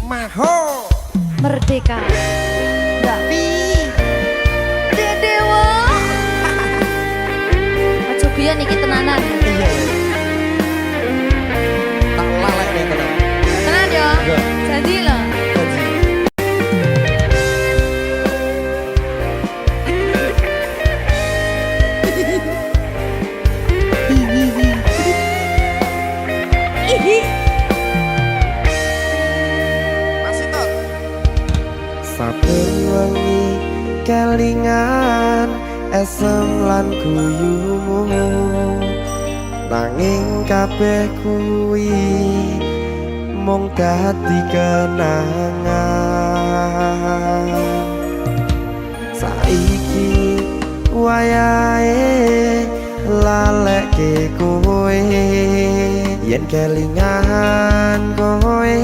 Maho Merdeka Mbak Pi Dewa Aja biyen iki tenanan. iya tak lalek nih tenan Tenan yo. Jadi lho. Saben wengi kelingan esem lan guyumu nanging kabeh kuwi mung dadi kenangan. Saiki wayahe lalekke kowe yen kelingan kowe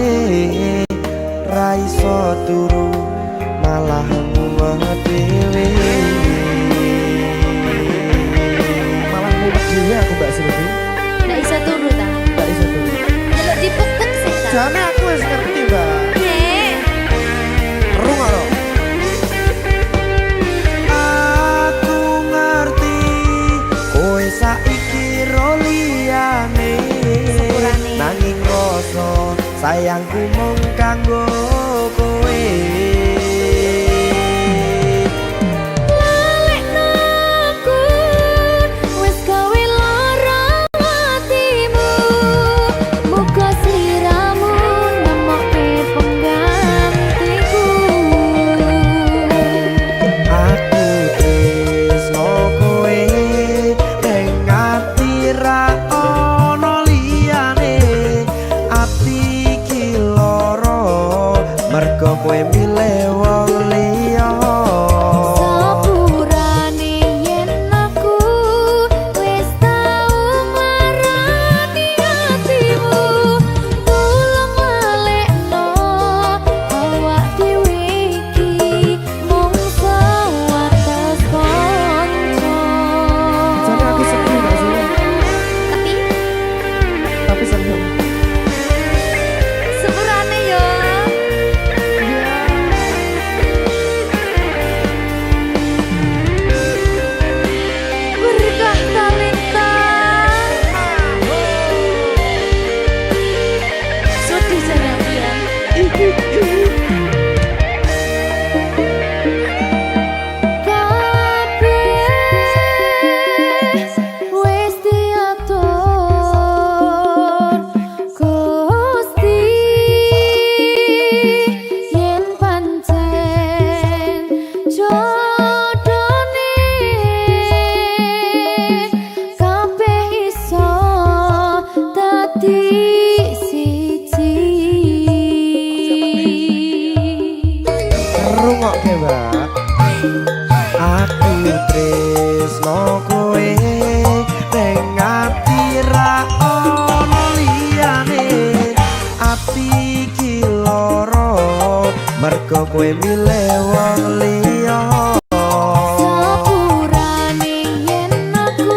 ra iso turu malah mumet dhewe. Malah mumet dhewe aku Mbak Silvi. Nggak bisa turu ta? Nggak bisa turu. Delok dipukuk sih ta. Jane aku wis ngerti Mbak. Nek. Rung lho. Aku ngerti kowe saiki ro liyane. Sepurane. Nanging rasa sayangku mung kanggo kowe. Kowe milih wong liya Sepurane yen aku wis tau marani atimu tulung walekno awak dhewe iki mung sewates kanca. Jane aku sedih gak sih? Tapi seneng. Sepurane yo. Berkah talenta sedih jane aku ya. Kabeh wis diatur Gusti yen pancen jodone kabeh iso dadi siji. Rungokke Mbak. Aku tresno kowe ning ati ra ono liyane. Ati iki lara mergo kowe milih wong liya. Sepurane yen aku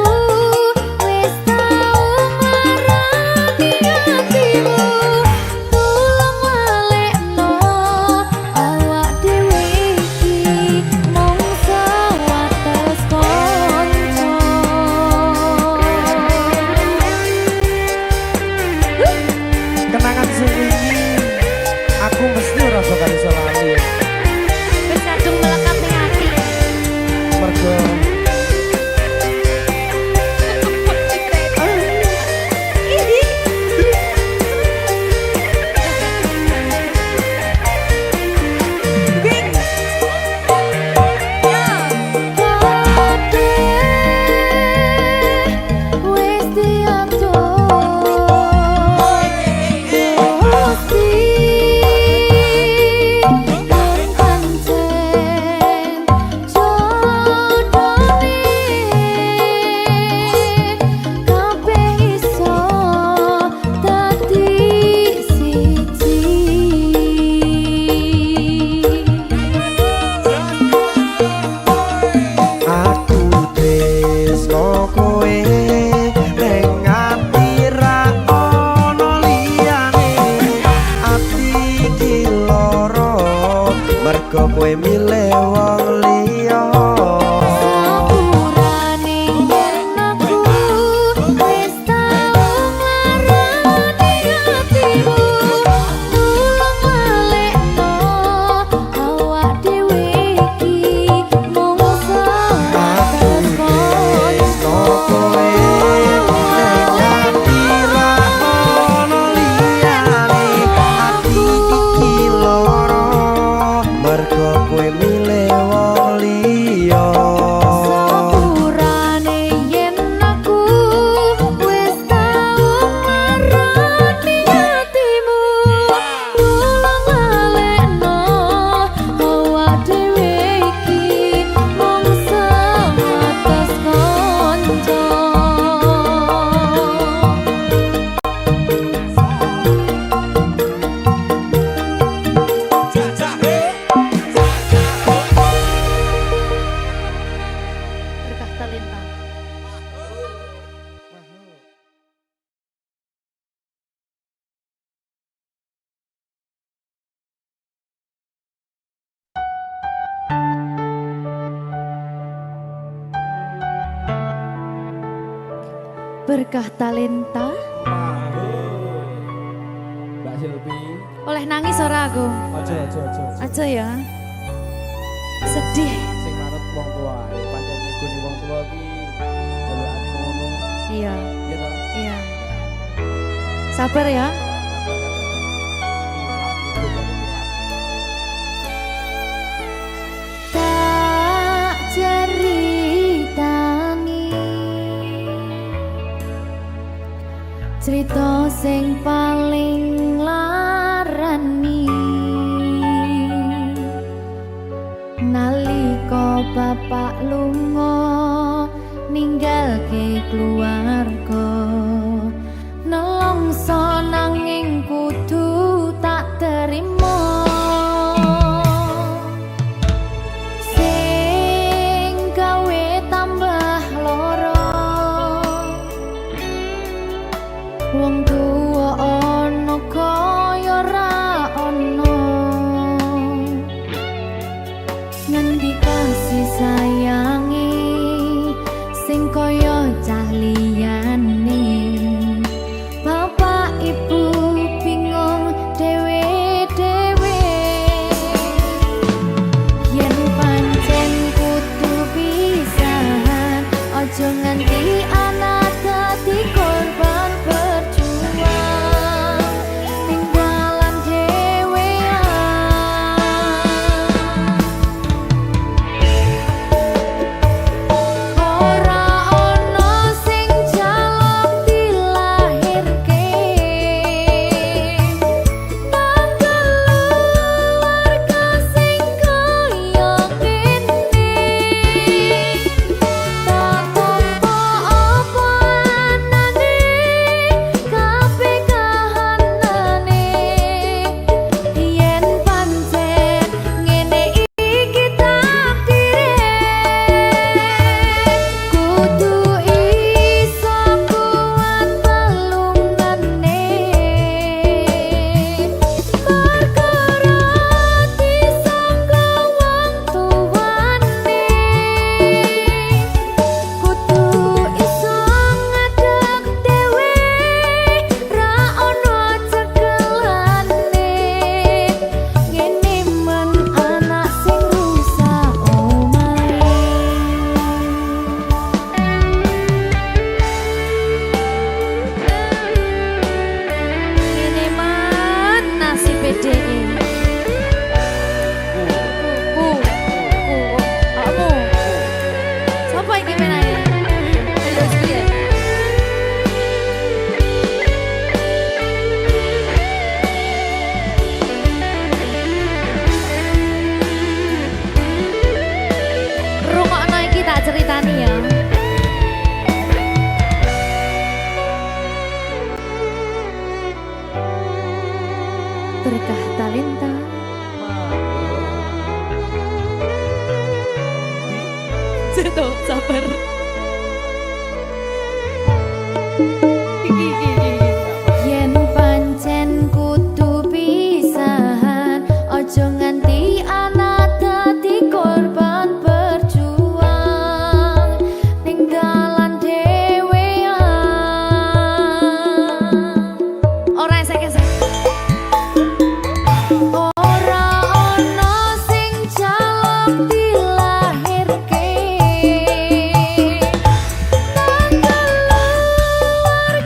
wis tau marani atimu tulung walekno awak dhewe iki mung sewates kanca. Berkah talenta. Mbak Silvi. Oleh nangis ora aku? Aja ya. Sedih. Sing manut wong tua, pancen ngikuni wong tua ki jalukane ngono. Iya. Iya toh? Iya. Sabar ya. Tak ceritani cerita sing paling larani nalika bapak lunga ninggalke keluarga nelongso nanging kudu tak terima sing gawe tambah loro wong tuwa ana kaya ra ana ngendi kasih sayangi sing kaya cah liyane bapak ibu bingung dewe-dewe yen pancen kudu pisahan aja nganti anak dadi korban berjuang tinggalan dhewean ora ana sing jaluk dilahirke nang keluarga sing kaya kene tak tampa apa anane kabeh kahanane yen pancen ngene iki takdire kudu iso kuat balungane perkara disangka wong tuwane kudu iso ngadeg dhewe ra ono cekelane ngene men anak sing rusak omahe ngene men nasib dhewe kamu siapa ini menanya terus piye rungokno iki tak ceritani ya berkah talenta Seto, sabar. Yen pancen kudu pisahan, ojo nganti anak dadi korban berjuang tinggalan dhewean. Ora esek-esek. Ora ana sing jaluk dilahirke nang keluarga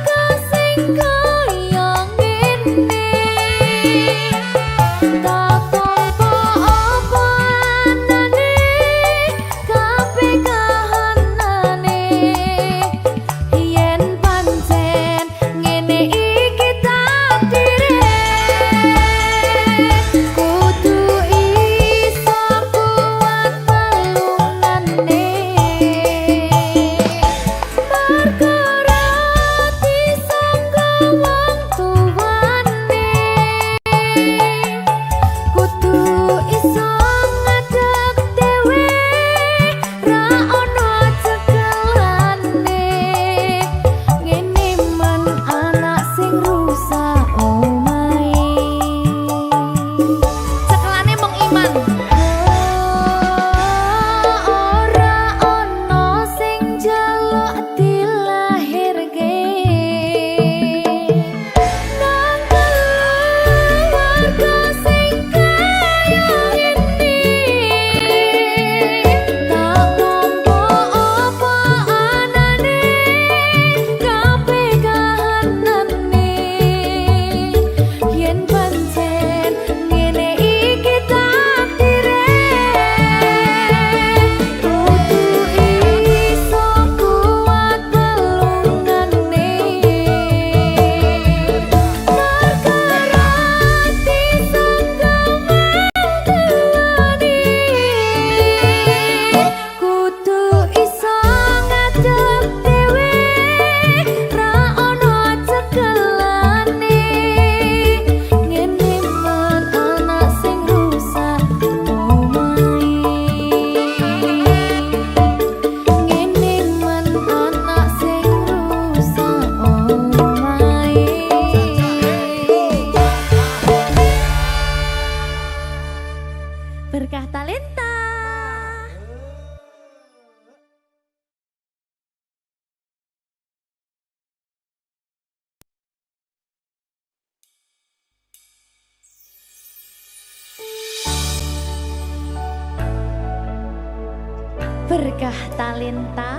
berkah talenta.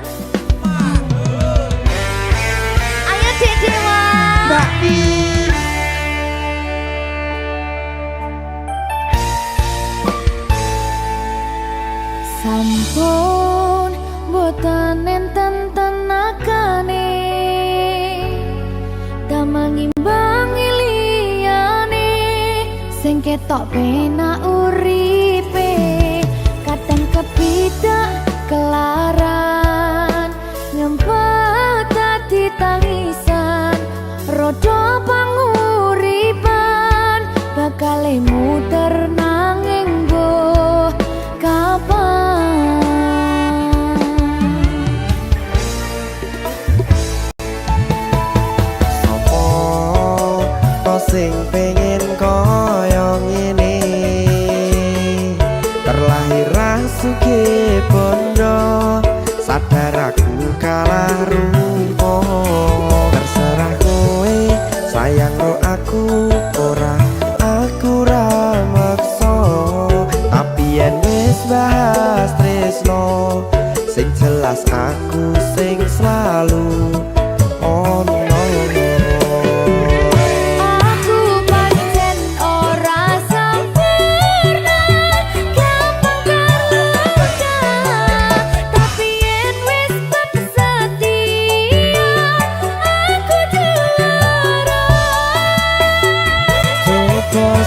Ayo Dek Dewa. Mbak Di. Sampun boten enten tenagane damel ngimbangi liyane sing ketok penak uripe kadang kepidak kelaran nyempet dadi tangisan rodo panguripan bakal muter nanging mbuh kapan. Sing pengen koyo ngene terlahir rasuke bondo sadar aku kalah rupo terserah kowe sayang ro aku ora aku ra maksa tapi yen wis bahas tresno sing jelas aku sing selalu ono.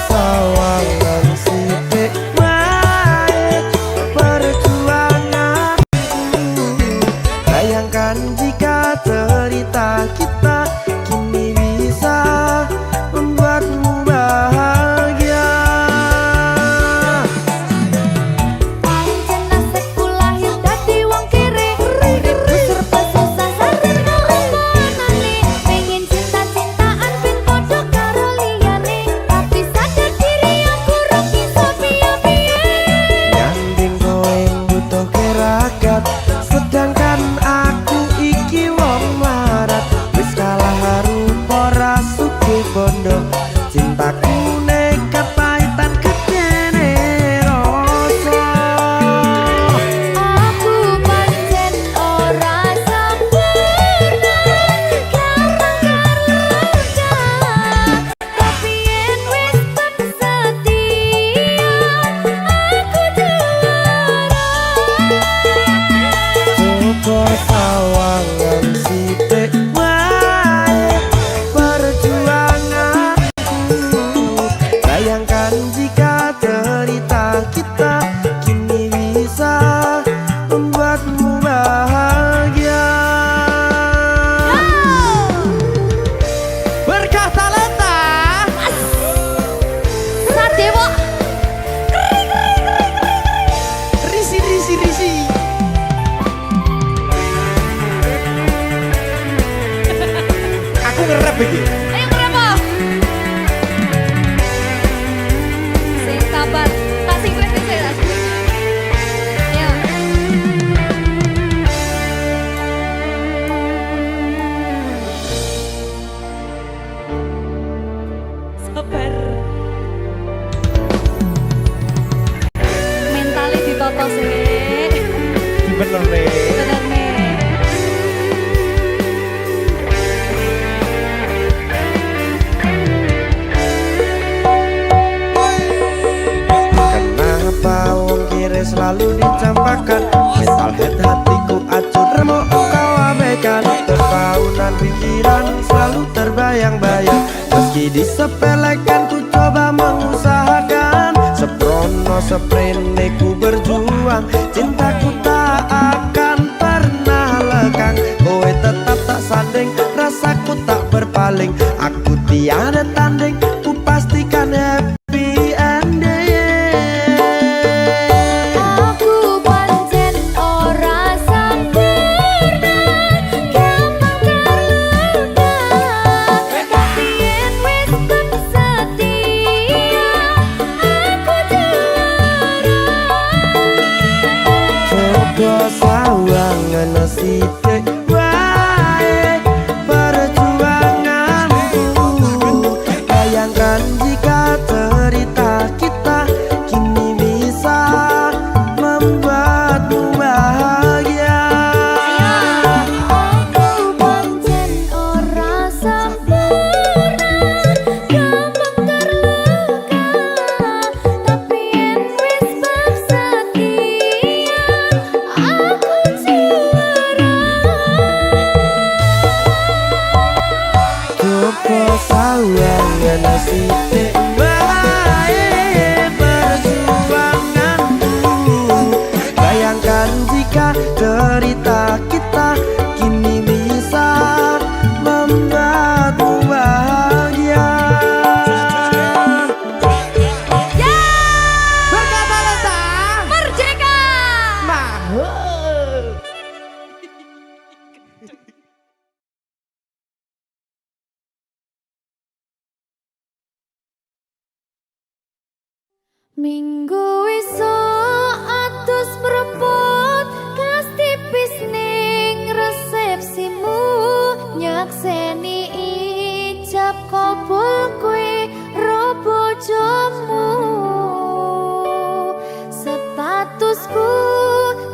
Sawangan sithik wae perjuanganku bayangkan jika cerita kita kini bisa membuatmu bahagia. Pancen nasibku lahir dadi wong kere uripku serba susah sarana omonane pengen cinta-cintaan ben padha karo liyane tapi sadar diri aku ora bisa piye-piye. Nyanding kowe butuh keragat sedangkan aku iki wong marat wis kalah harupa rasuke bondo cintaku nekat pahitan kekene rasa. Aku pancen ora sempurna gampang terluka tapi yen wis setia aku juara. Coba sawangan sithik wae perjuanganku bayangkan jika cerita kita kini bisa membuatmu bahagia. Berkah talenta Sadewo risi. Aku ngerap iki. ayo berapa? Sing sabar, tak sing kritis ya. Ya. Sabar. Mentalnya ditoto sih. Bener nih. Bener nih. Kenapa wong kiri selalu dicampakkan mental head hatiku acur remuk kau abaikan terpaunan pikiran selalu terbayang-bayang meski disepelekan ku coba mengusahakan seprono seprene ku berjuang cintaku tak akan pernah lekang kowe tetap tak sanding rasaku tak berpaling aku tiada tanding ku pastikan happy ending. Aku pancen ora sempurna gampang terluka tapi yen wis setia aku juara. Coba sawangan sithik wae perjuanganku bayangkan jika cerita kita kini bisa membuatmu bahagia. ketika cerita kita kini bisa membuatmu bahagia. Berkata Lenta Merdeka. Mahal. Minggu esuk atus mrepot kas tipis ning resepsimu nyakseni ijab kabul kowe ro bojomu statusku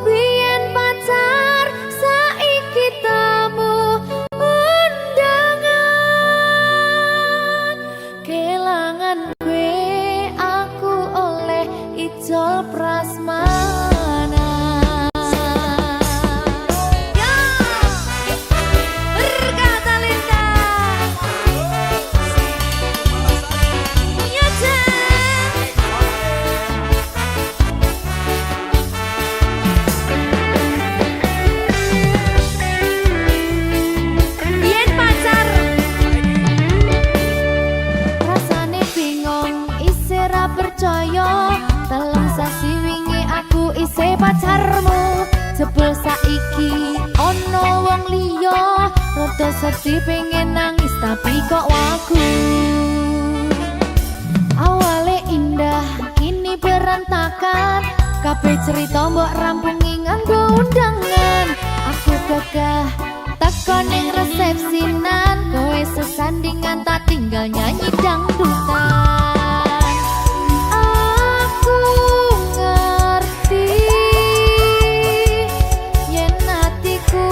biyen pacar saiki tamu undangan kelangan kowe aku oleh ijol prasmana. Ya, berkata Linda. Ya, Jen. Biyen pacar rasane bingung isih ra percaya telung sasi wingi aku isih pacarmu jebul saiki ono wong liya rada sedih pengen nangis tapi kok wagu awale indah kini berantakan kabeh cerita mbok rampungi nganggo undangan aku gagah teko ning resepsinan kowe sesandingan tak tinggal nyanyi dangdutan aku ngerti yen atiku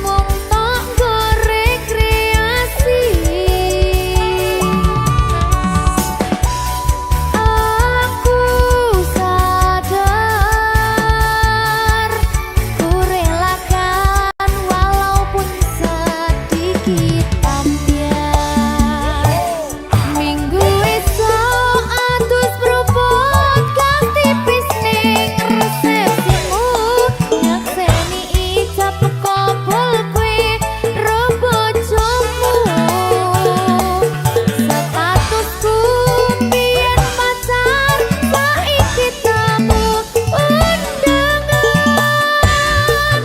mung tok nggo rekreasi aku sadar ku relakan walaupun sedikit ambiar minggu esok atus propot kang tipis ning resepsimu nyakseni ijab kabul kowe ro bojomu statusku biyen pacar saiki tamu undangan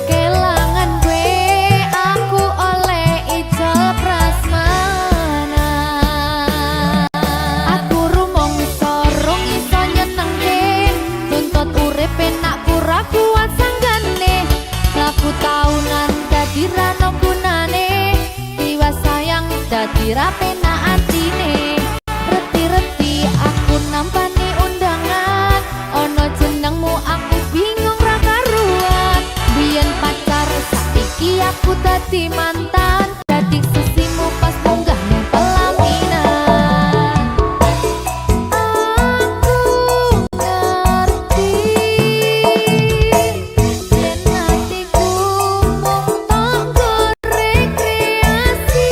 kelangan kowe aku oleh ijol prasmana aku rumangsa rung iso nyenengke tuntut urip enak pura kuat sanggane laku taunan dadi ra ono gunane tiwas sayang dadi ra penak atine reti-reti aku nampani undangan ono jenengmu aku bingung ra karuan biyen pacar saiki aku dadi mantan dadi sisimu pas munggah ning pelaminan aku ngerti yen atiku mung tok nggo rekreasi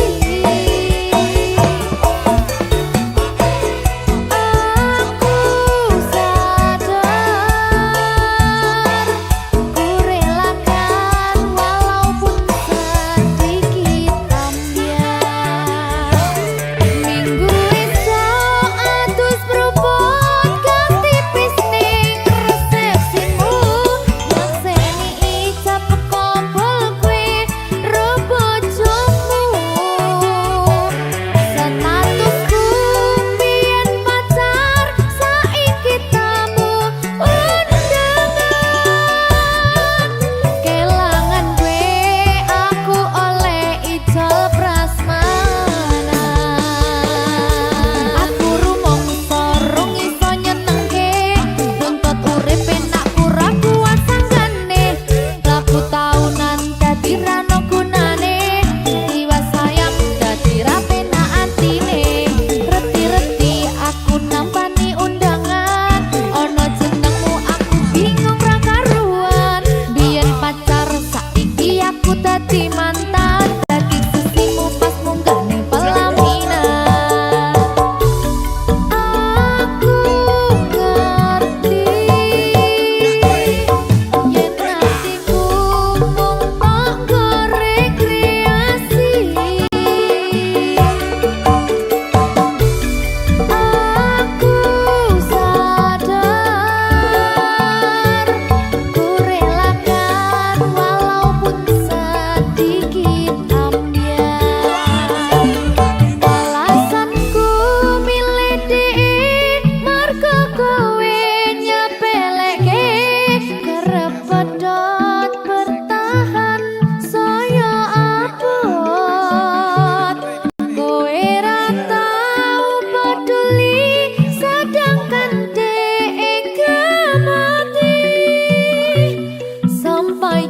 aku sadar ku relakan walaupun sedikit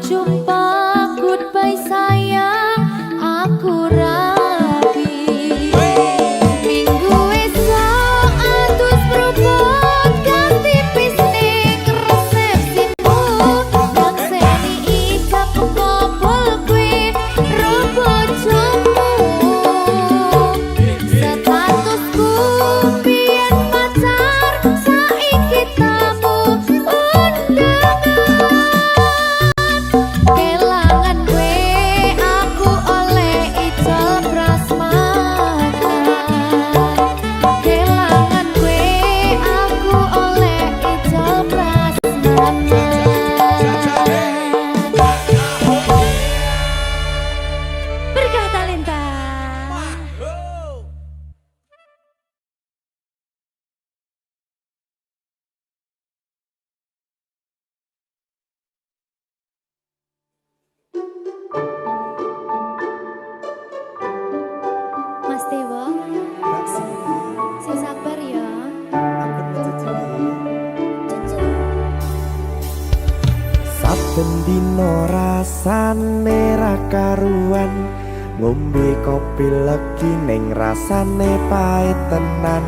jumpa, goodbye sayang, aku rapi. Minggu esok atus berubah ganti pisnik resepsimu. Nakseni ijab kabul kue robojomu. Statusku biyen pacar, saiki tamu undangan. Kelangan gue aku oleh ijol prasmanan. Kelangan gue aku oleh ijol prasmanan. Berkah talenta. Mas Dewa, saya sabar ya. Saben dino rasane ra karuan, ngombe kopi legi ning rasane pahit tenan.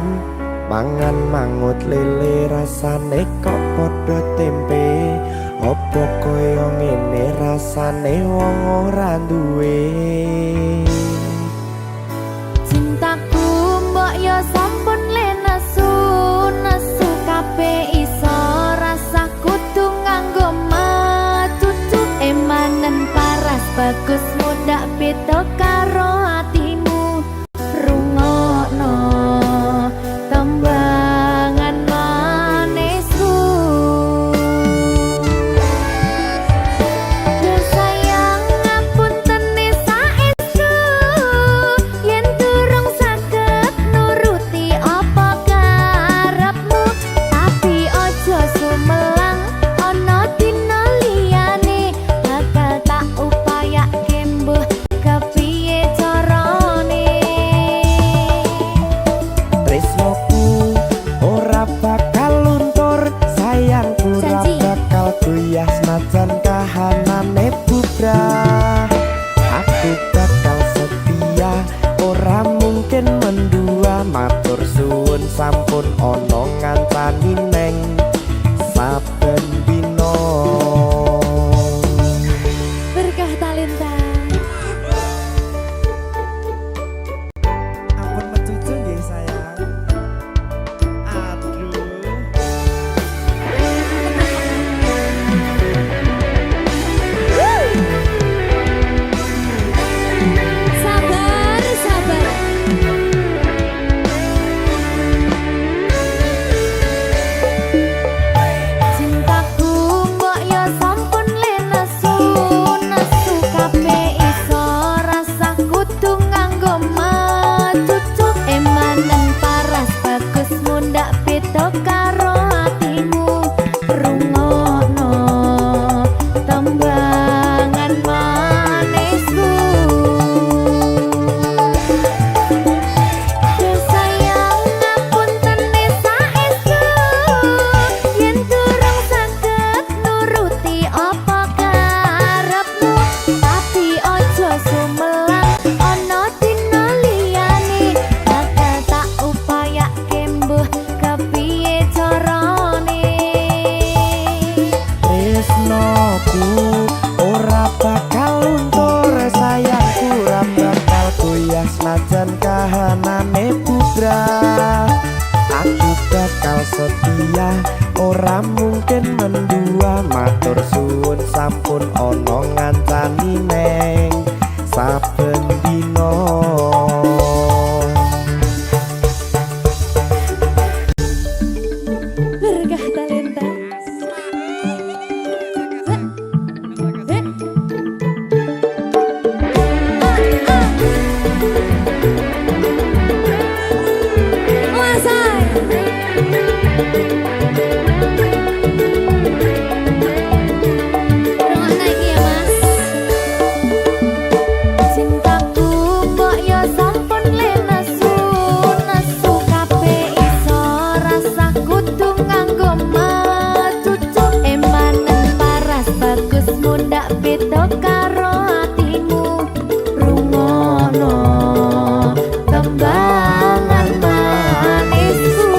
Mangan mangut lele rasane kok padha tempe. Apa kaya ngene rasane wong ora duwe. Cintaku mbok yo sampun le nesu, nesu kabeh iso rasah kudu nganggo matutu. Emanen paras bagus mudak beda karo atimu. Rungokno tembangan manisku. Duh sayang ngapunten saestu, yen durung saged nuruti apa karepmu. Tapi ojo sumelang ana dina liyane, bakal tak upayake mbuh kepiye carane. Tresnoku ora bakal luntur, sayangku ora Janji. bakal goyah senajan kahanane bubrah. Aku bakal setia, ora mungkin mendua. Matur suwun sampun ana ngancani neng saben dina. Berkah talenta. Ampun mecucu nggih sayang. Aduh. Sabar, sabar. Cintaku mbok yo sampun le nesu, nesu kabeh iso rasah kudu nganggo matutu. Emanen paras bagus mundak beda karo atimu. Rungokno tembangan manisku. Duh sayang ngapunten saestu, yen durung saged nuruti apa karepmu. Tapi ojo sumelang ana dina liyane, bakal tak upayake mbuh kepiye carane. Tresnoku ora bakal luntur, sayangku ora bakal goyah senajan kahanane bubrah. Aku bakal setia, ora mungkin mendua. Matur suwun sampun ana ngancani neng saben dina. Berkah talenta. Rungokno iki ya, Mas. Tresmu ndak beda karo atimu rungono tembangan manisku.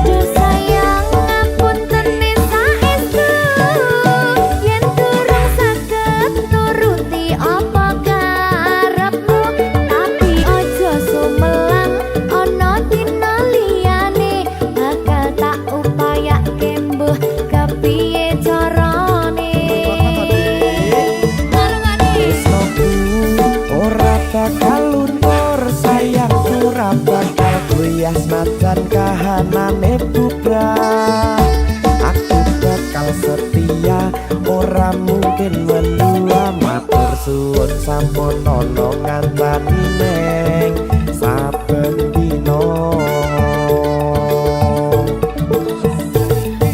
Duh sayang ngapunten saestu yen durung saged nuruti apa karepmu, tapi aja sumelang ana dina liyane bakal tak upayake mbuh kepiye carane. Tresnoku ora bakal luntur, sayangku ora bakal goyah senajan kahanane bubrah. Aku bakal setia, ora mungkin mendua. Matur suwun sampun ana ngantani neng saben dina.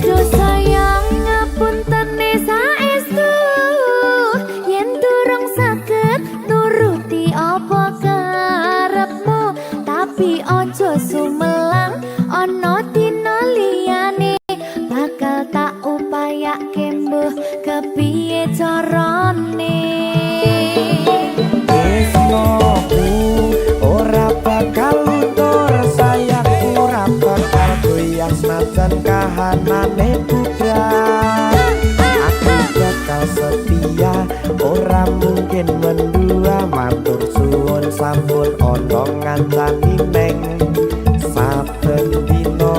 Duh sayang ngapunten saestu yen durung saged nuruti apa karepmu, tapi aja sumelang ana dina liyane bakal tak upayake mbuh kepiye carane. Tresnoku ora bakal luntur, sayangku ora bakal goyah senajan kahanane bubrah. Aku bakal setia, ora mungkin mendua. Matur suwun sampun ana ngancani neng saben dina.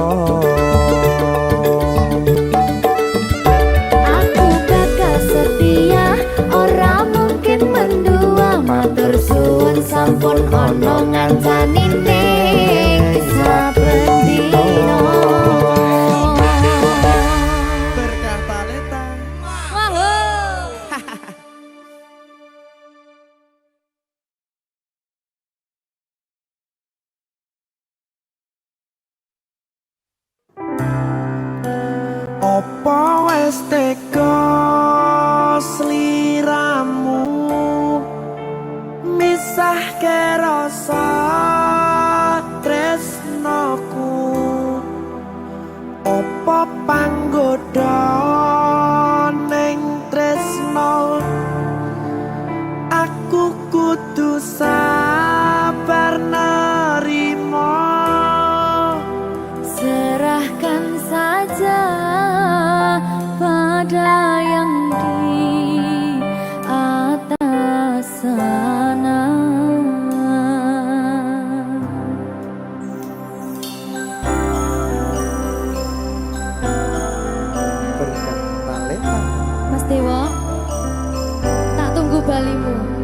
Aku bakal setia, ora mungkin mendua. Matur suwun sampun ana ngancani ning saben dina. Berkah talenta. Opo wis teka sliramu misahke rasa tresnoku? Opo panggoda ning tresno? Aku kudu sabar nerima. Serahkan saja pada yang di atas sana. Berkah talenta. Mas Dewo, tak tunggu balimu.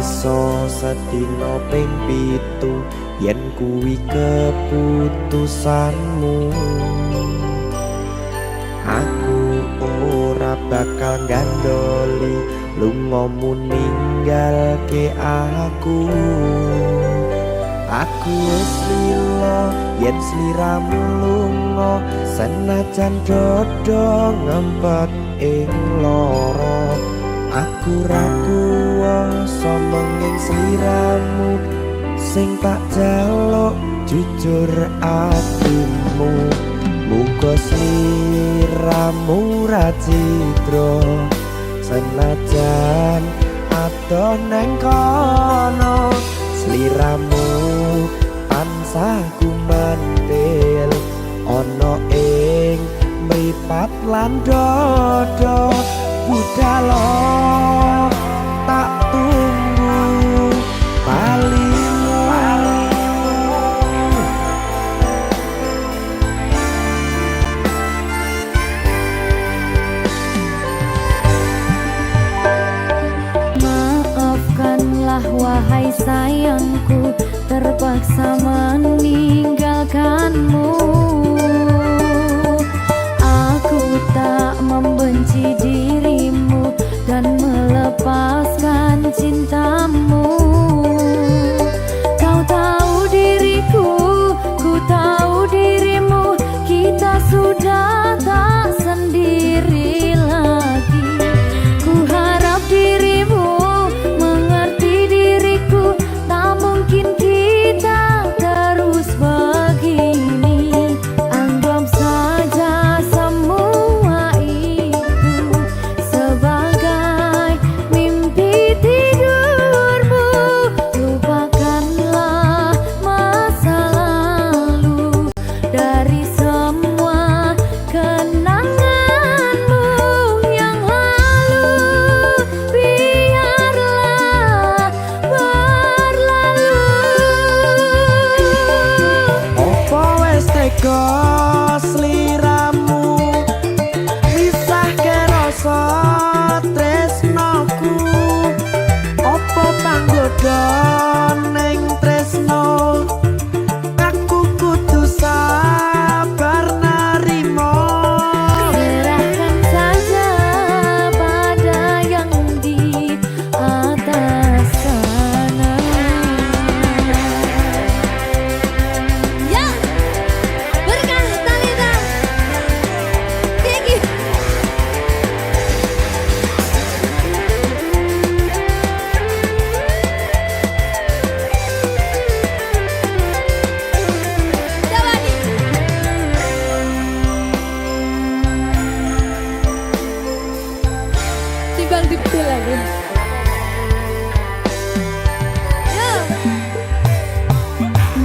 Iso sedina ping 7 yen kuwi keputusanmu. Aku ora bakal gandoli lungamu ninggalke aku. Aku wis lila yen sliramu lunga, senajan dodo ngempet ing lara. Aku ra kuwasa menging sliramu sing tak jaluk jujur atimu. Muga sliramu ra citra senajan adoh neng kono. Sliramu tansah gumantil ana ing mripat lan dodo. Budhalo tak tunggu balimu. Maafkanlah wahai sayangku, terpaksa meninggalkanmu. Aku tak membenci dirimu dan melepaskan cintamu. Kau tahu diriku, ku tahu dirimu, kita sudah tak sendiri lagi. Bang Dipti lagi.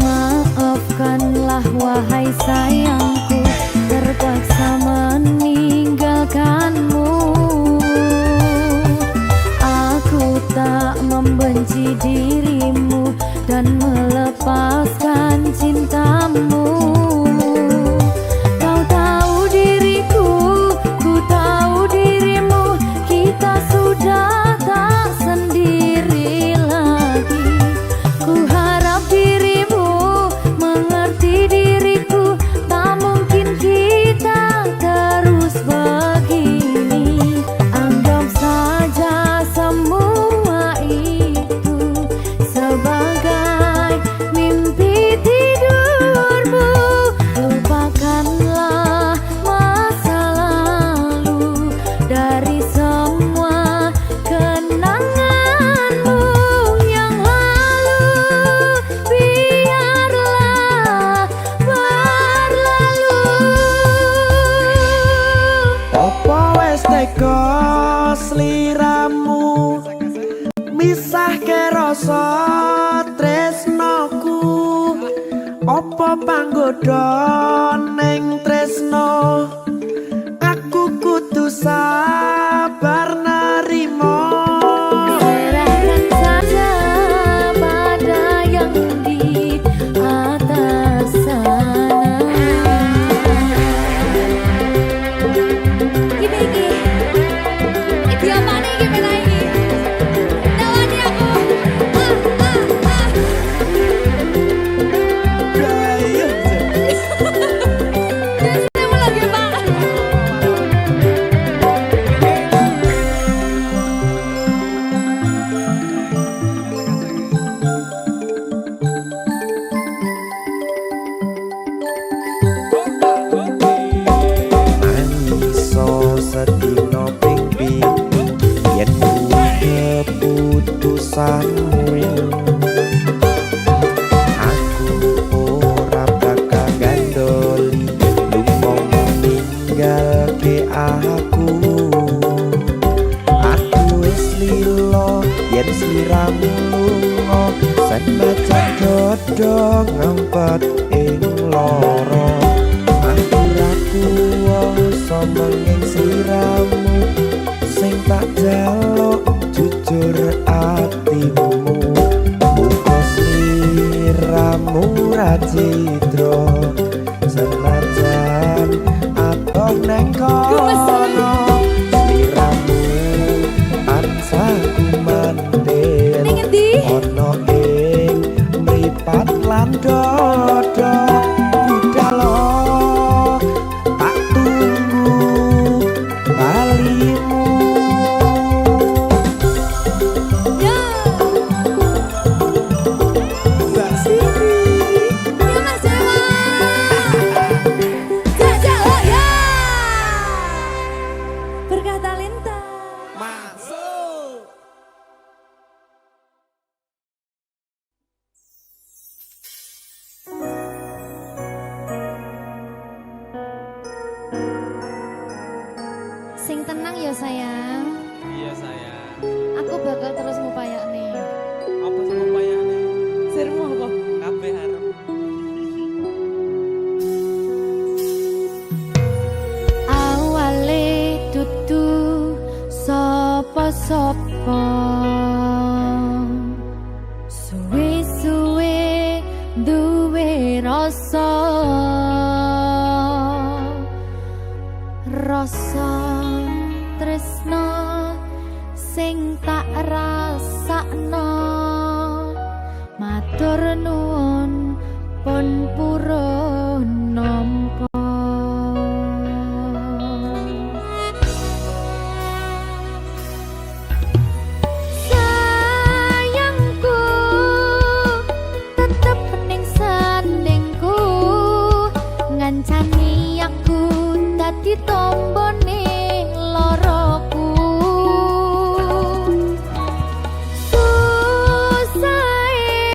Maafkanlah wahai sayangku, terpaksa meninggalkanmu. Aku tak membenci dirimu dan melepaskan cintamu. Kau tahu diriku, ku tahu dirimu, kita sudah tak sendiri lagi. Ku harap dirimu mengerti diriku, tak mungkin kita terus begini. Anggap saja semua itu sebagai mimpi tidurmu. Lupakanlah masa lalu dari semua kenanganmu yang lalu. Biarlah berlalu. Opo wes teko sliramu misahke rasa tresnoku. Opo panggoda ning tresno, aku kudu sabar nerimo. Serahkan saja pada yang di atas sana. Iki apa nih gimana ini? Tawani aku. Jangan lagi Pak. Iso sedino ping pitu yen keputusanmu. Aku ora bakal gandoli lunga ninggalke aku. Aku wis lilo yen sliramu lunga, senajan dodo ngempet ing loro. Aku ra kuwasa menging sliramu, sing tak jaluk jujur atimu. Muga sliramu ra cidra, senajan atoh neng kono. Sliramu tansah kumandel Ning endi? ono ing mripat lan dodo. Budalo tak tunggu balimu. Mbak Siti. Ya Mas Dewa. Jajal ya. Berkah talenta. Masuk. Sing tenang ya sayang. Iya sayang. Aku bakal terus ngupayak nih. Apa sih upayane? Sirmu apa? Kabeh harem. Awale dudu sapa-sapa, suwe-suwe duwe rasa. Rasa tresno sing tak rasakno, matur nuwun pun purun nampa. Sayangku tetep ning sandingku, ngancani aku dadi tombone loroku. Susahe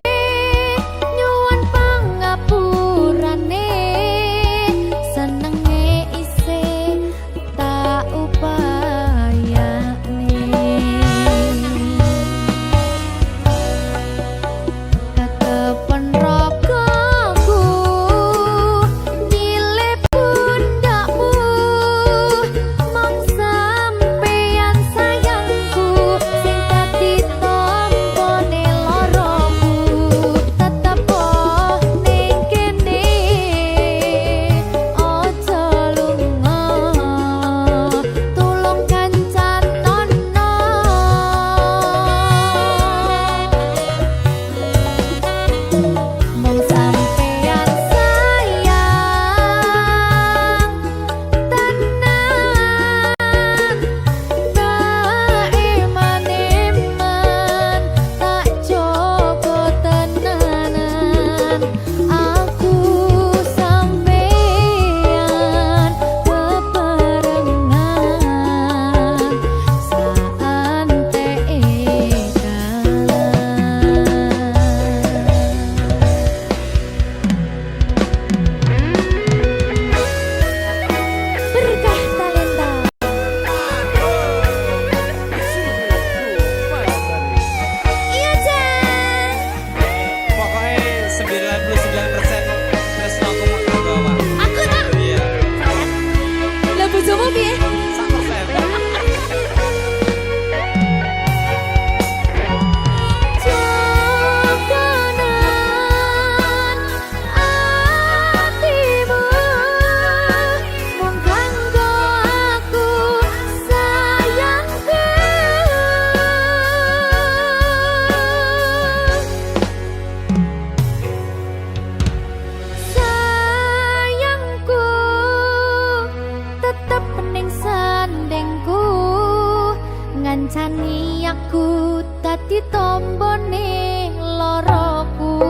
nyuwun pangapura ngancani aku dadi tombone loroku.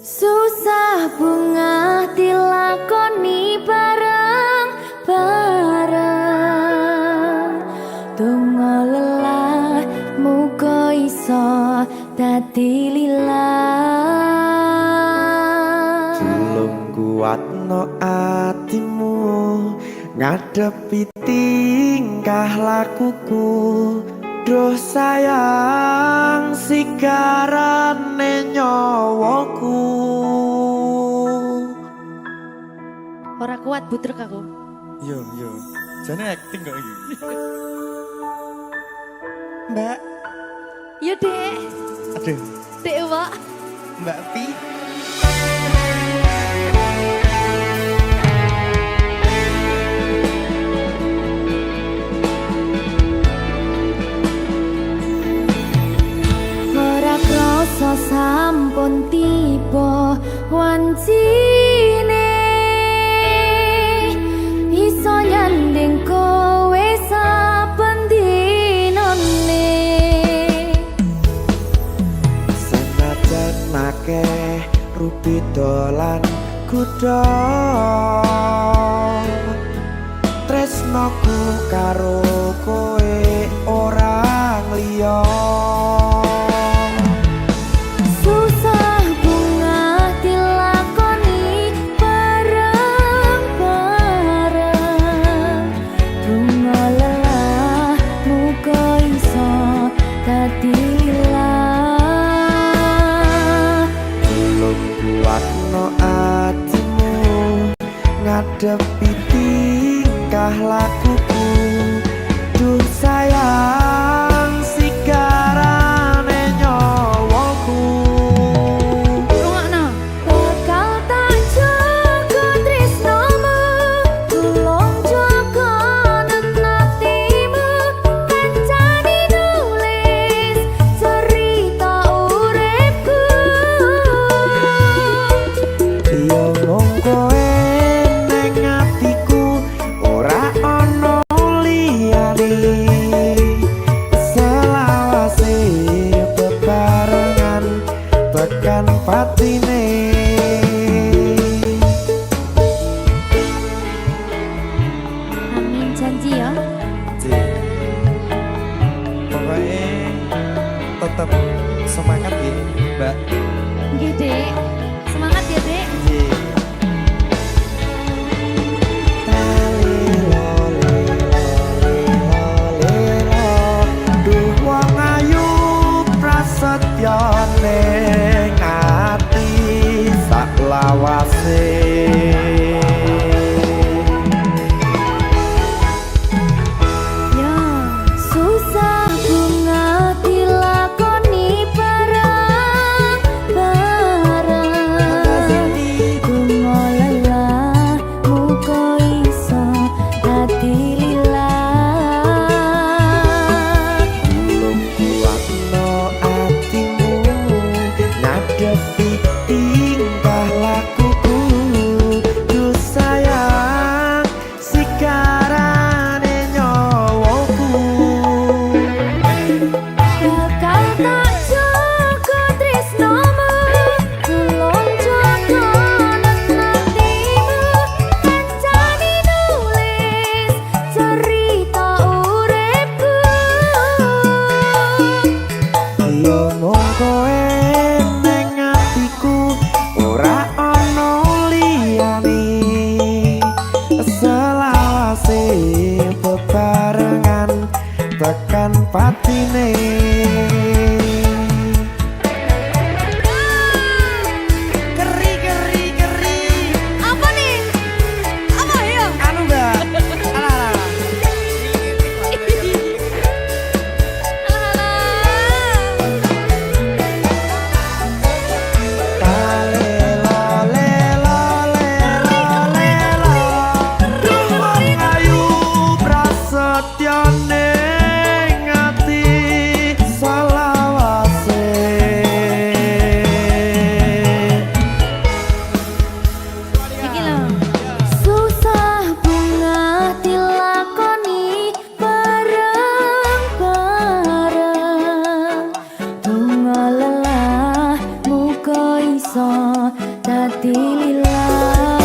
Susah bunga dilakoni bareng-bareng. Donga lelah muga iso dadi lillah. Tulung kuatno atimu ngadepi tingkah lakuku. Duh sayang sigarane nyawaku. Ora kuat butrek aku. Yo. Jane acting kok iki. Mbak. Yo, Dek. Aduh, Dek, Wak. Mbak Pi. Sampun tiba wancine iso nyanding kowe saben dinane. Senajan akeh rupi dolan kuda, tresnoku karo kowe ora liya. Ngadepi tingkah lakuku. tekan patine. Apa nih? Apa ya? Anu mbak, alah. Susah bunga dilakoni bareng-bareng, bunga lelah muga iso dadi lilah.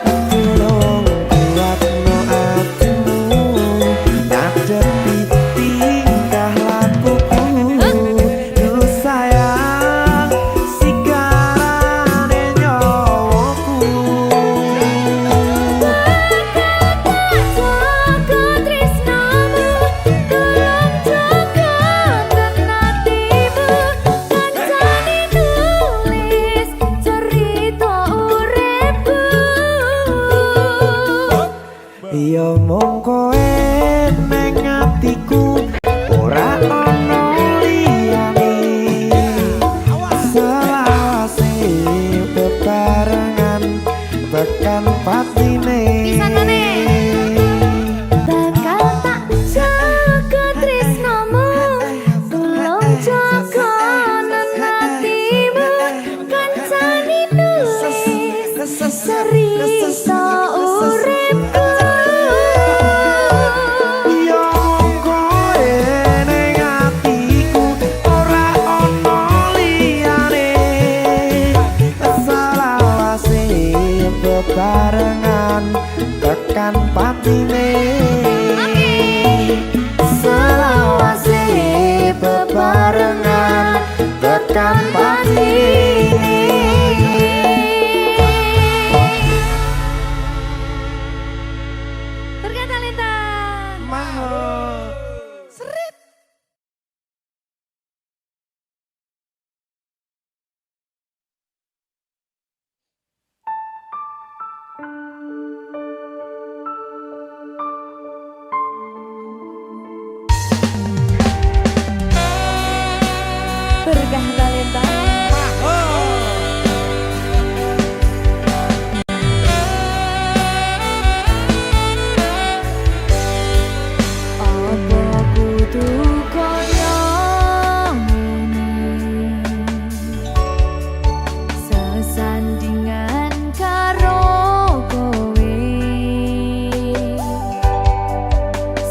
Tolong kuatno atimu, ngadepi tingkah lakuku. Duh sayang, sigarane nyawaku. Jaga tresnamu, tolong jaga tenatimu. Kancane nulis cerita uripku. Iya mung kowe ning atiku, ora ono liyane. Selawase bebarengan tekan patine. Pisanane. Bakal tak jaga tresnamu, tolong jaga nenatimu. Kancane nulis cerita uripku. Iya mung kowe ning atiku, ora ono liyane. Selawase bebarengan tekan patine. Selawase bebarengan tekan patine. Ternyata Lita. Mahal. Seret. Berkah talenta. Apa kudu kaya ngene, sesandingan karo kowe.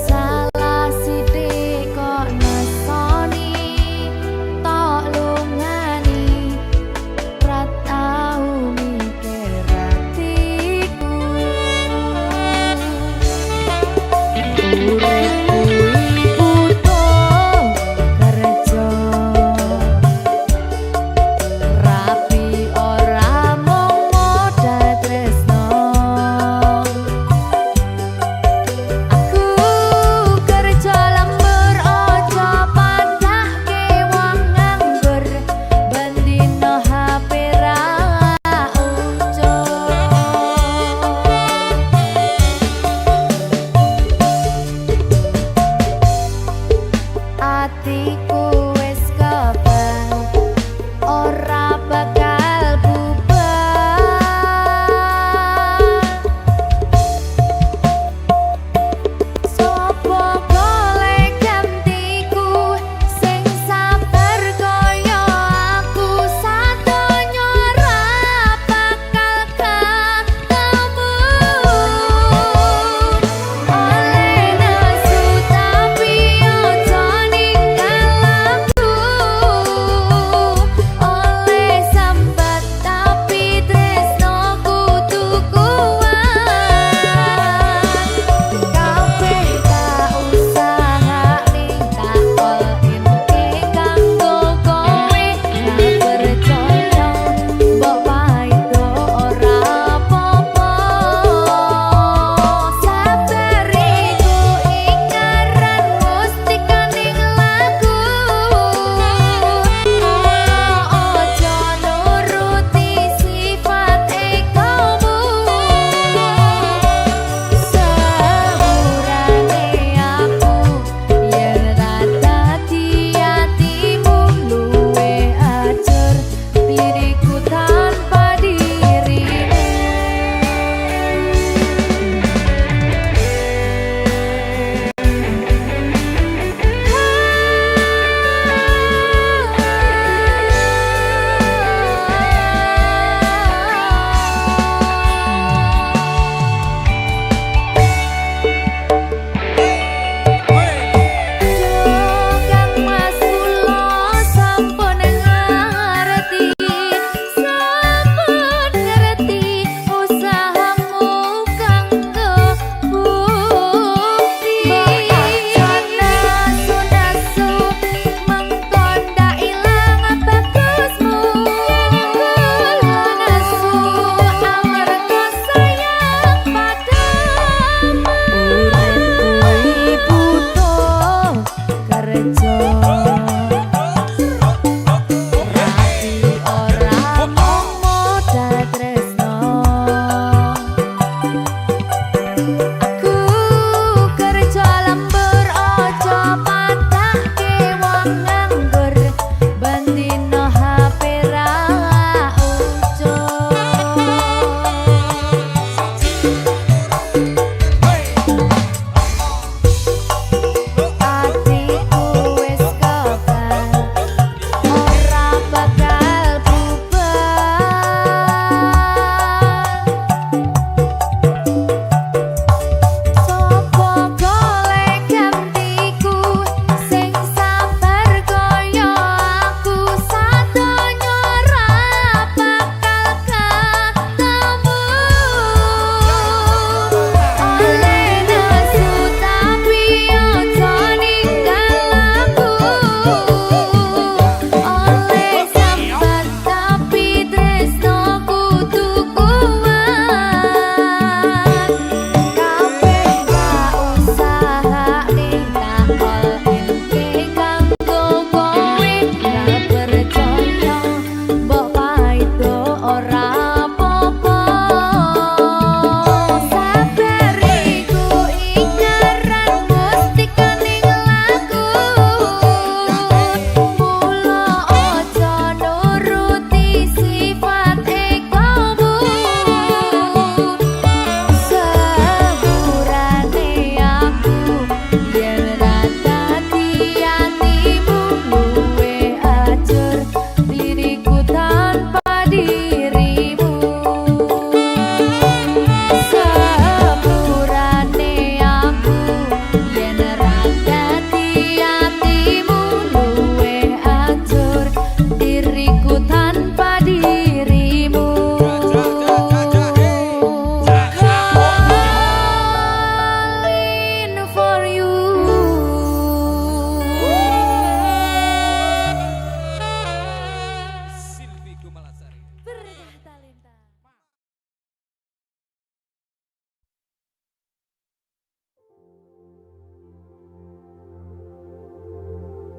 Salah sithik kok nesoni, tok lungani, ora tau mikir atiku. Uripku butuh kerja, rapi ora mung modal tresno. Aku kerja lembur ojo padake wong nganggur, bendino HP ra ucul.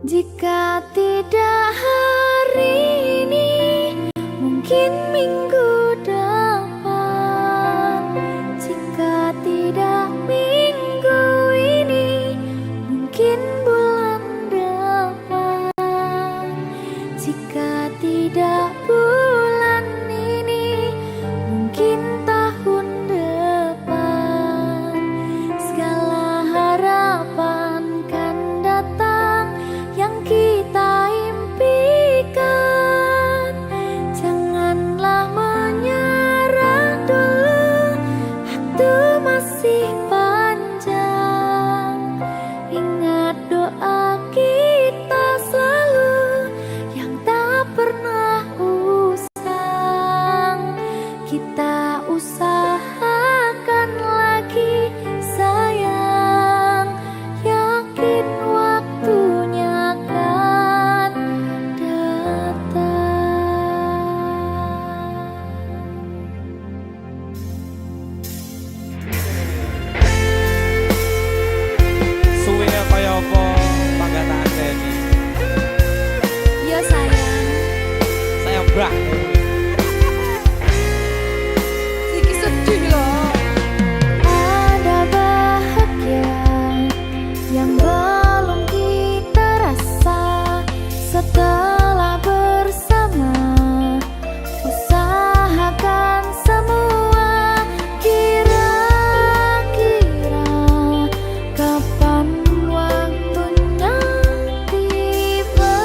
Jika tidak hari ini, mungkin minggu depan. Jika tidak minggu ini, mungkin bulan depan. Jika tidak bulan ini, mungkin tahun depan. Segala harapan kan datang yang kita impikan. Janganlah menyerah dulu, waktu masih panjang. Ingat doa kita selalu yang tak pernah usang. Kita usahakan lagi sayang, yakin waktunya akan datang. Suwe kaya apa panggataan Deni? Ya sayang, Sayang banget. Siki sedih loh. Ada bahagia yang belum kita rasa setelah bersama. Usahakan semua, kira-kira kapan waktunya tiba.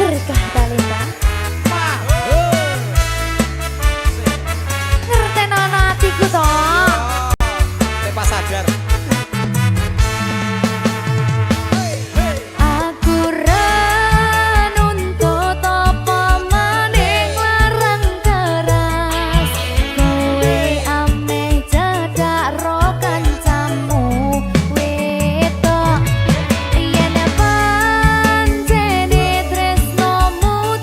berkah talenta ngertenono atiku toh Lepas sadar. aku renuntut apa maning larang keras kowe ameh cedak ro kancamu wedok yen pancene tresnomu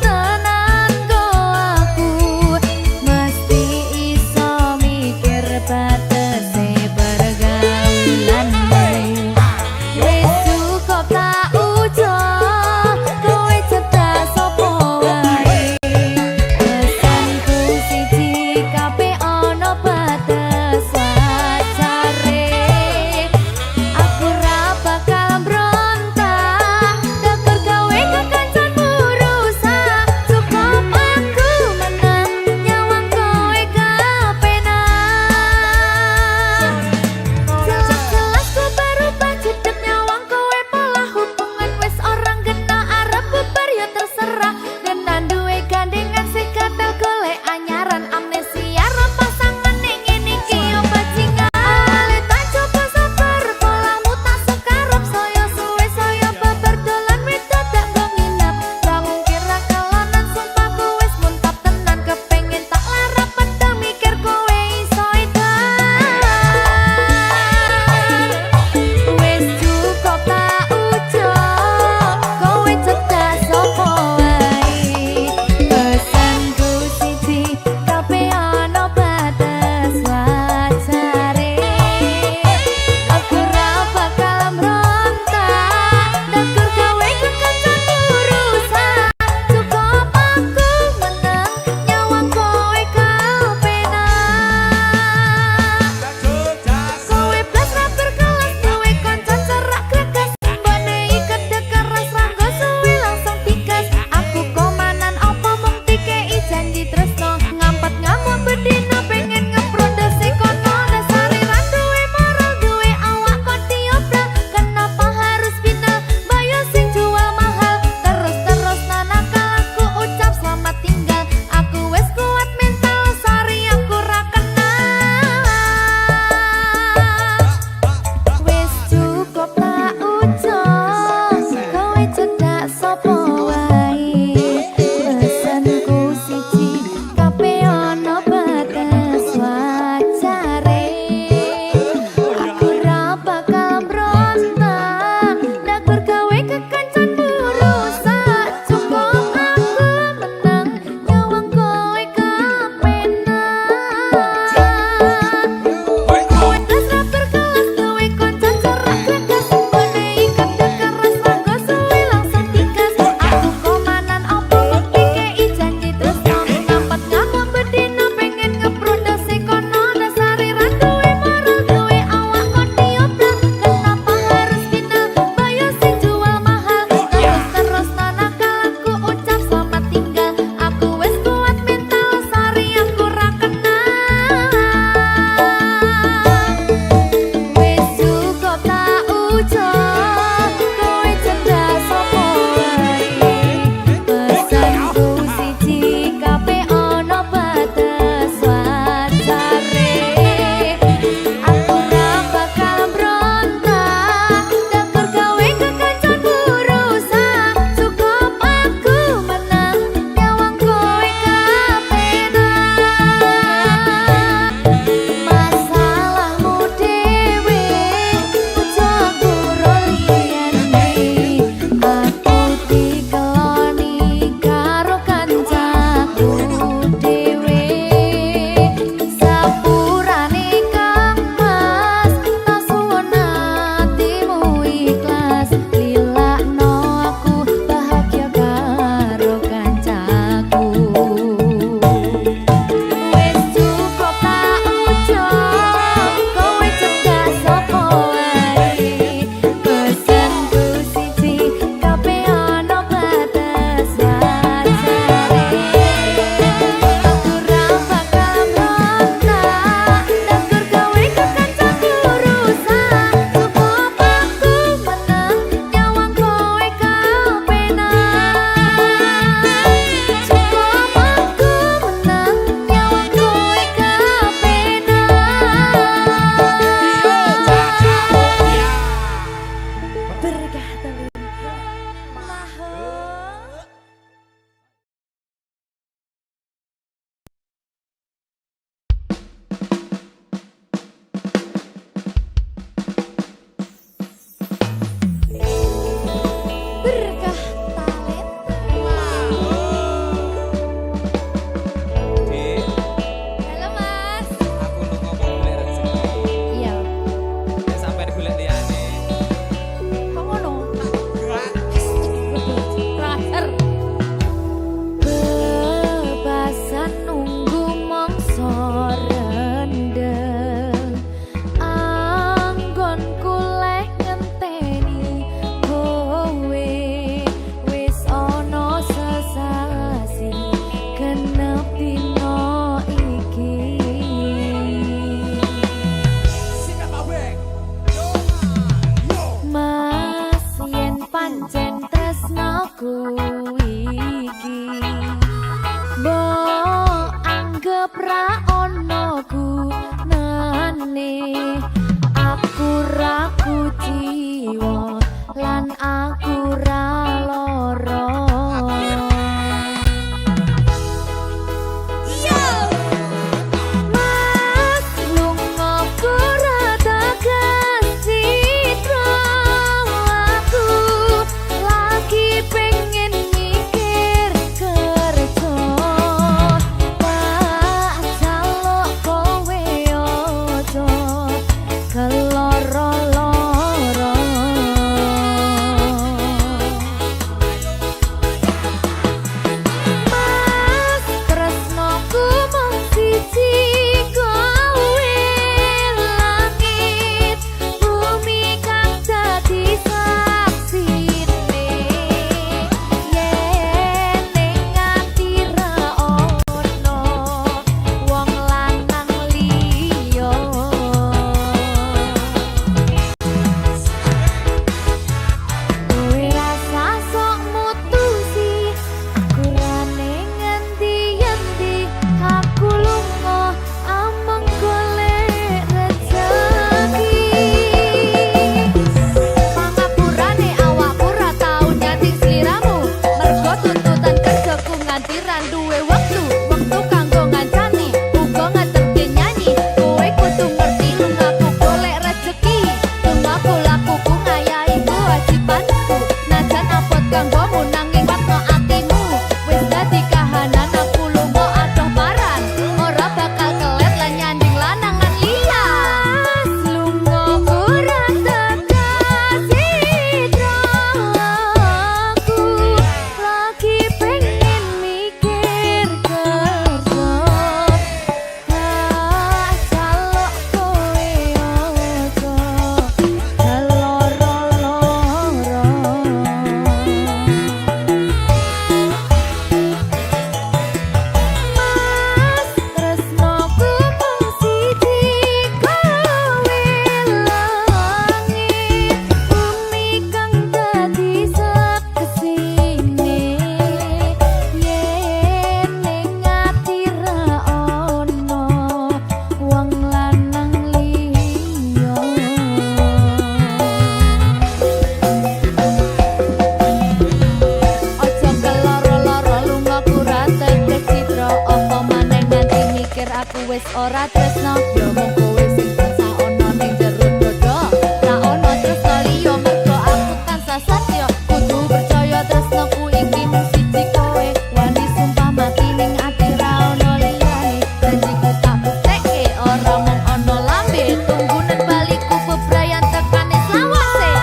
aku wis ora tresno, yo mung kowe sing tansah ono ning jero dodo. Ra ono tresno liya mergo aku tansah setya, kudu percaya tresnoku iki mung siji kowe. Wani sumpah mati ning ati ra ono liyane, janjiku tak buktekke ora mung ono lambe. Tunggu nang baliku bebrayan tekane selawase.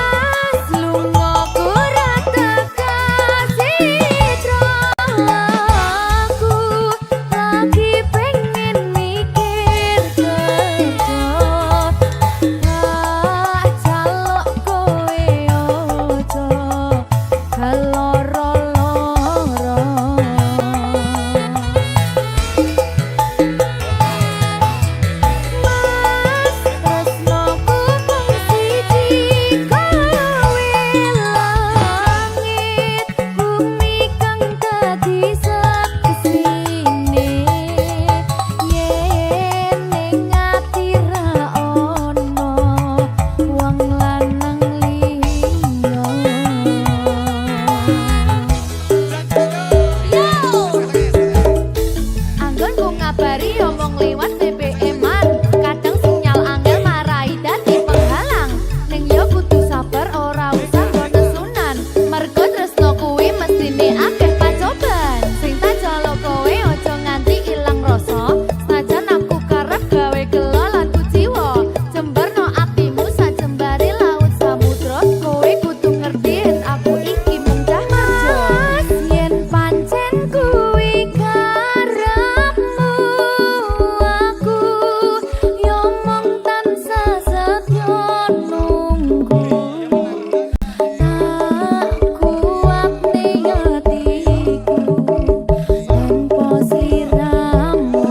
Lunga ku ra tekasi aku lagi pengen mikir kerja. Jaluk kowe ojo keloro-loro. Mas tresnoku mung siji kowe, langit bumi kang dadi saksine. Yen ning ati ra ono wong lanang liya. Anggonku ngabari omong liwat BBM-an, kadang sinyal angel marai dadi penghalang. Ning yo kudu sabar ora usah nesunan, mergo tresno kuwi mestine akeh pacoban. Sing tak jaluk kowe aja nganti ilang rasa, senajan aku karep gawe gelo lan kuciwa. Jembarno atimu sajembare laut samudra, kowe kudu ngerti yen aku iki mung cah kerja. Yen pancen kuwi karepmu, aku yo mung tansah setya nunggu. Tak kuat ning atiku tanpa sliramu.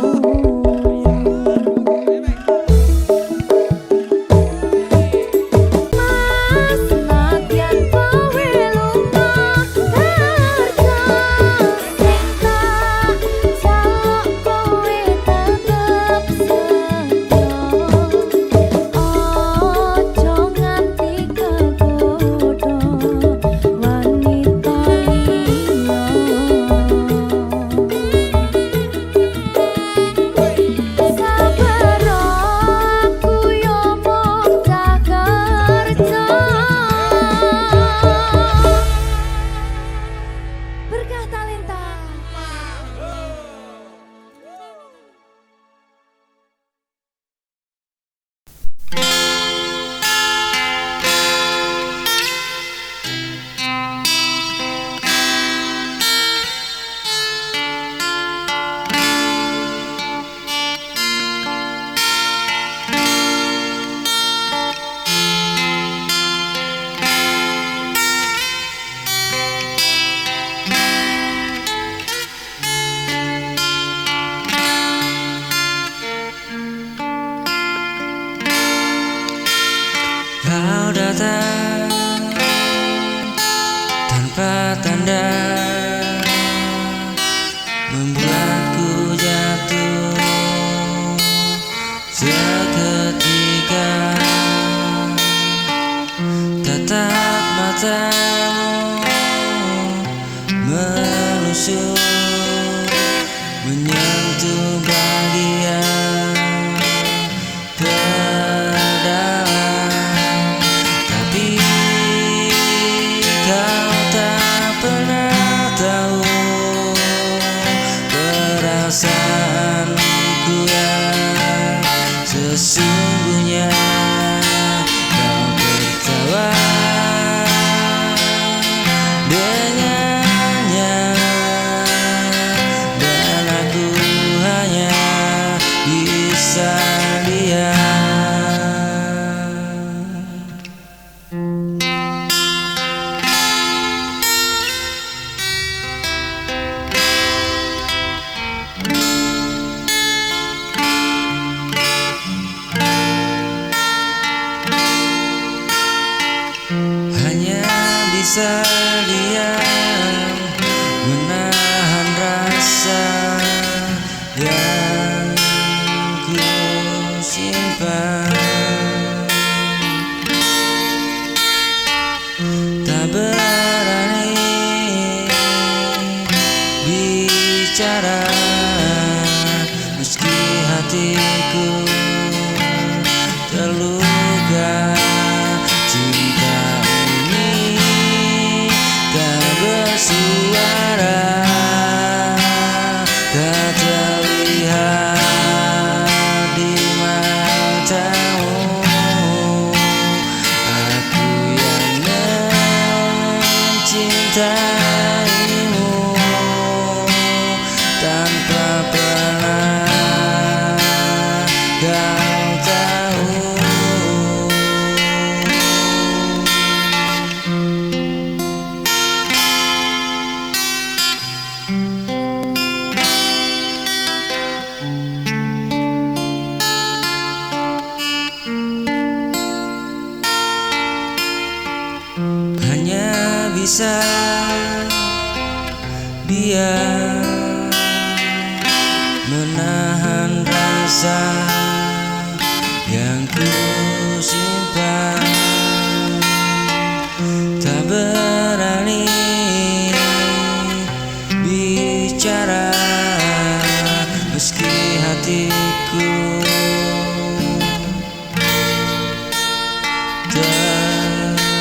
Mas nadyan kowe lunga kerja, sing tak jaluk kowe tetep setya. Ojo nganti kegodho wanita liya. Sabar aku yo mung cah kerja. Berkah talenta. Kau datang tanpa tanda, membuatku jatuh seketika. Tatap matamu menusuk, menyentuh bagian terdalam. Tapi kau tak pernah tahu perasaanku yang sesungguhnya. Kau tertawa dengannya, dan aku hanya bisa diam. Hanya bisa diam, menahan rasa yang ku simpan. Tak berani bicara, meski hati hatiku terluka. Cinta ini tak bersuara, tak terlihat di matamu. Aku yang mencintaimu tanpa pernah kau tahu. Hanya bisa diam, menahan rasa yang ku simpan, tak berani bicara meski hatiku terluka.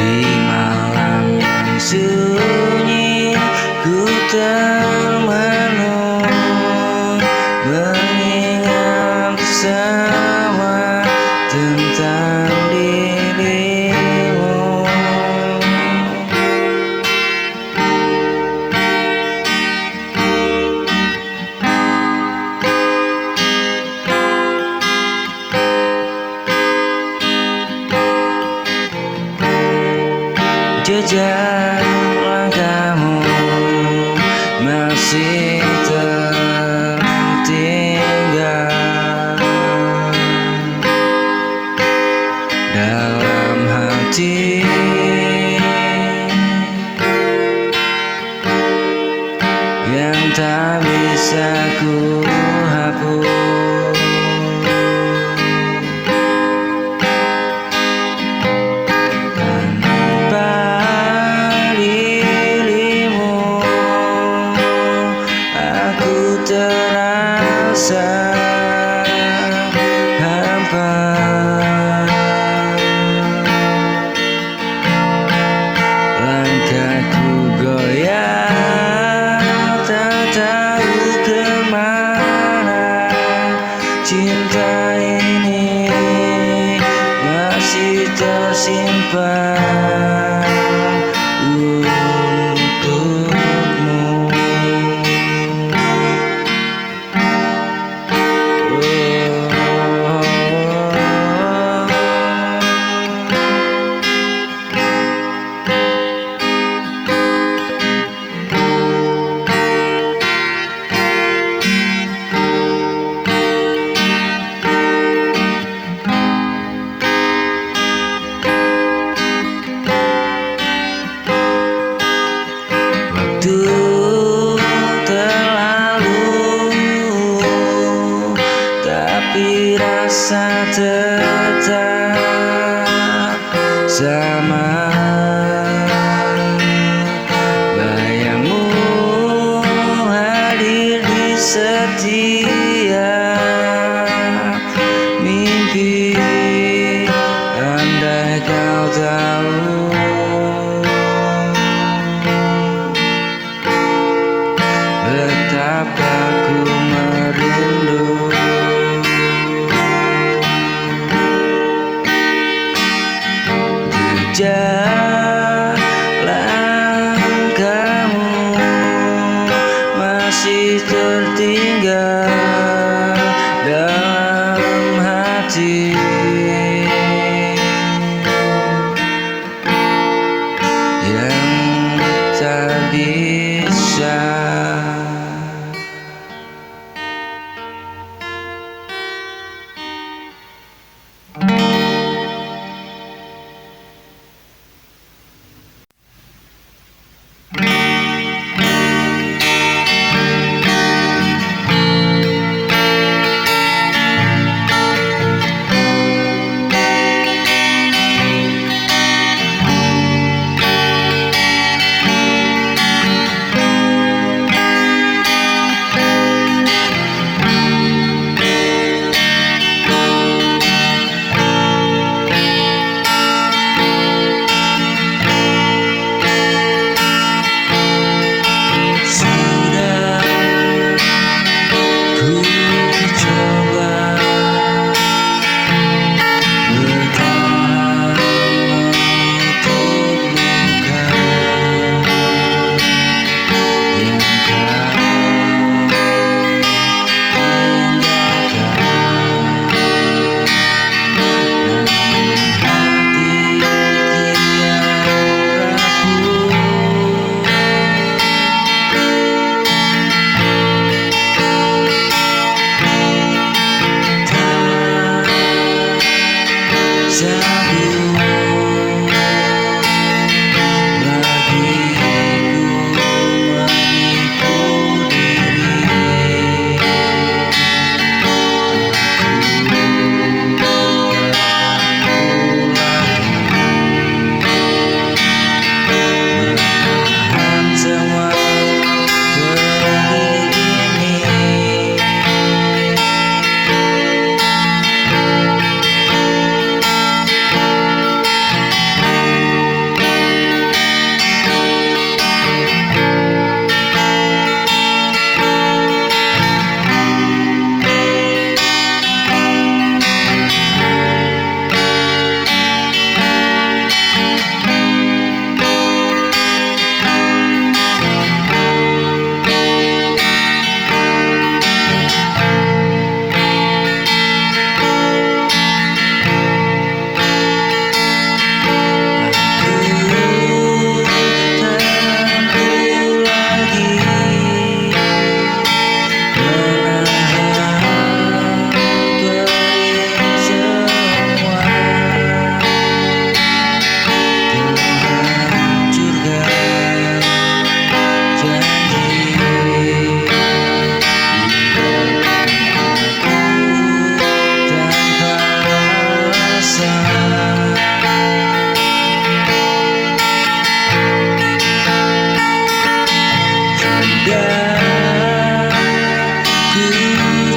Di malam yang sunyi ku termenung, mengingat semua tentang dirimu. Jejak langkahmu masih tertinggal dalam hati, yang tak bisa ku hapus. Terasa hampa, langkahku goyah, tak tahu kemana. Cinta ini masih tersimpan untukmu. Waktu terlalu, tapi rasa tetap sama. Bayangmu hadir di setiap mimpi, andai kau tahu betapa ku merindu. Jejak langkahmu masih tertinggal dalam hati, yang tak bisa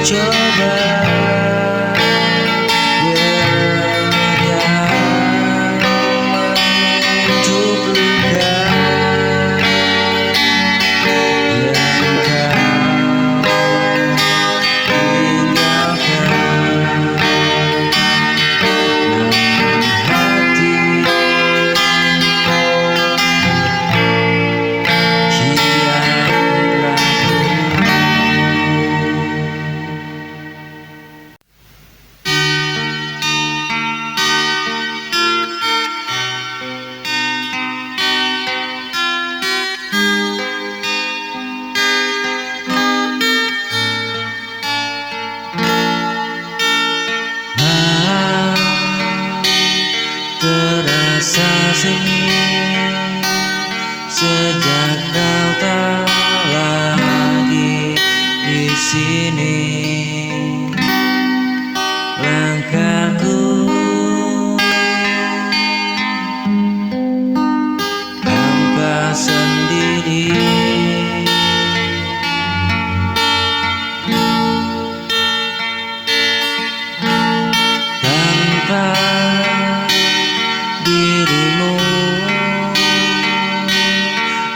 coba menutup luka yang kau tinggalkan. Hati kian rapuh. Terasa sunyi sejak kau tak lagi di sini. Langkahku hampa sendiri, tanpa dirimu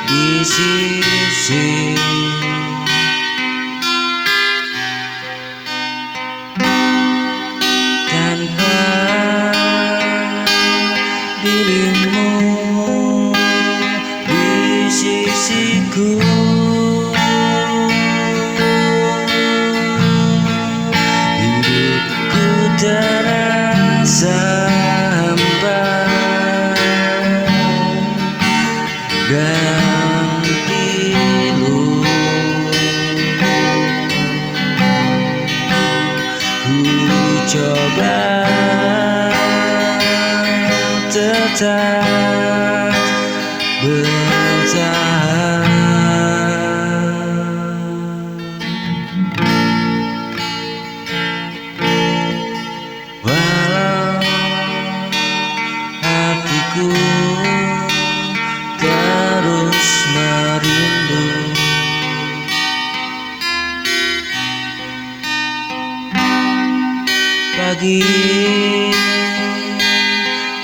di sisi. Tanpa dirimu di sisiku, hidupku terasa hampa dan pilu. Ku coba tetap bertahan, walau hatiku terus merindu. Pagi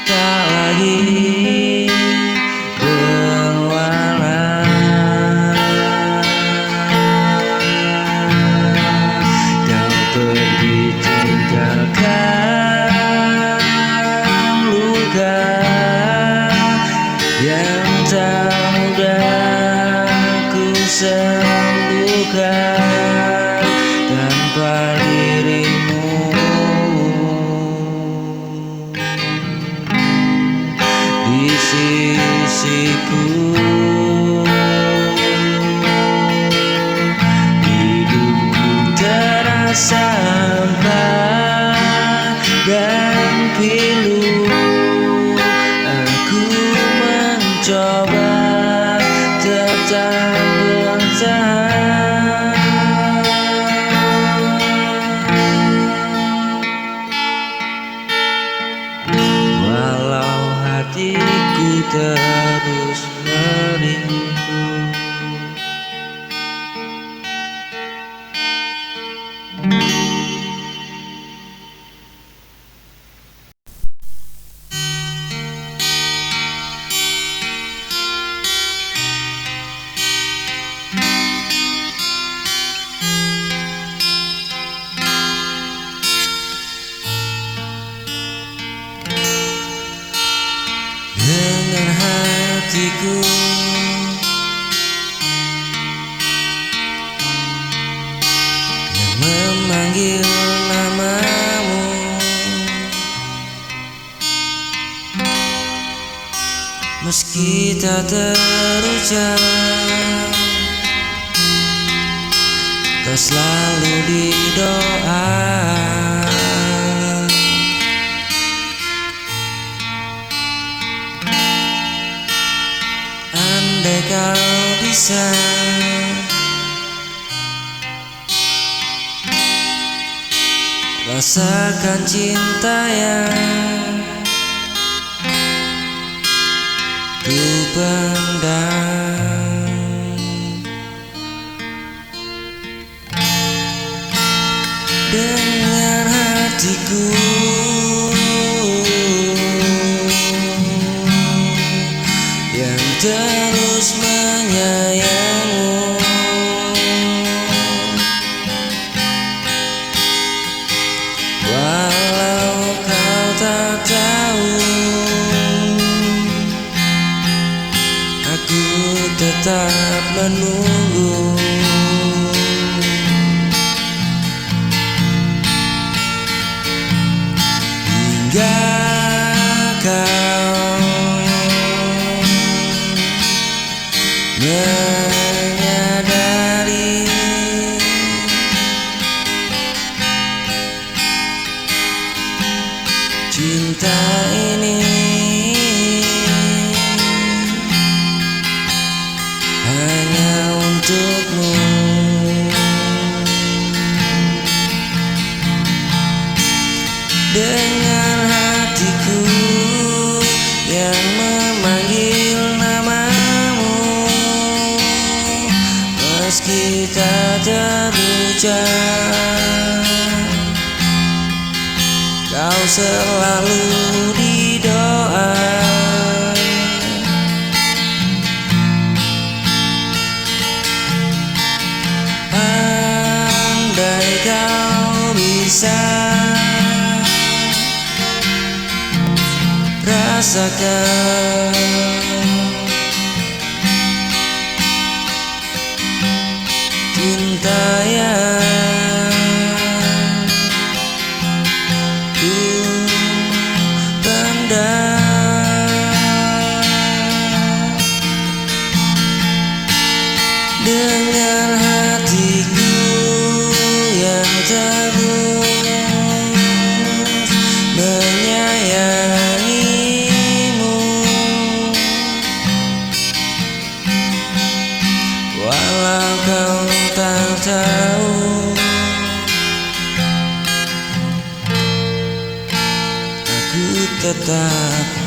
tak lagi berwarna, kau pergi tinggalkan luka yang tak mudah ku sembuhkan tanpa dirimu di sisiku. Hidupku terasa hampa dan pilu. Aku mencoba tetap bertahan, walau hatiku terus merindu. Dengan hatiku yang memanggil namamu, meski tak terucap, kau selalu di doa. Andai kau bisa rasakan cinta yang ku pendam, dengar hatiku yang terus menyayangmu. Walau kau tak tahu, aku tetap menunggu. Hingga kau menyadari cinta ini hanya untukmu. Dengar hatiku yang memanggil namamu, meski tak terucap, kau selalu di doa. Andai kau bisa rasakan cinta yang ku pendam. Dengar hatiku yang terus menyayangimu, walau kau tak tahu, aku tetap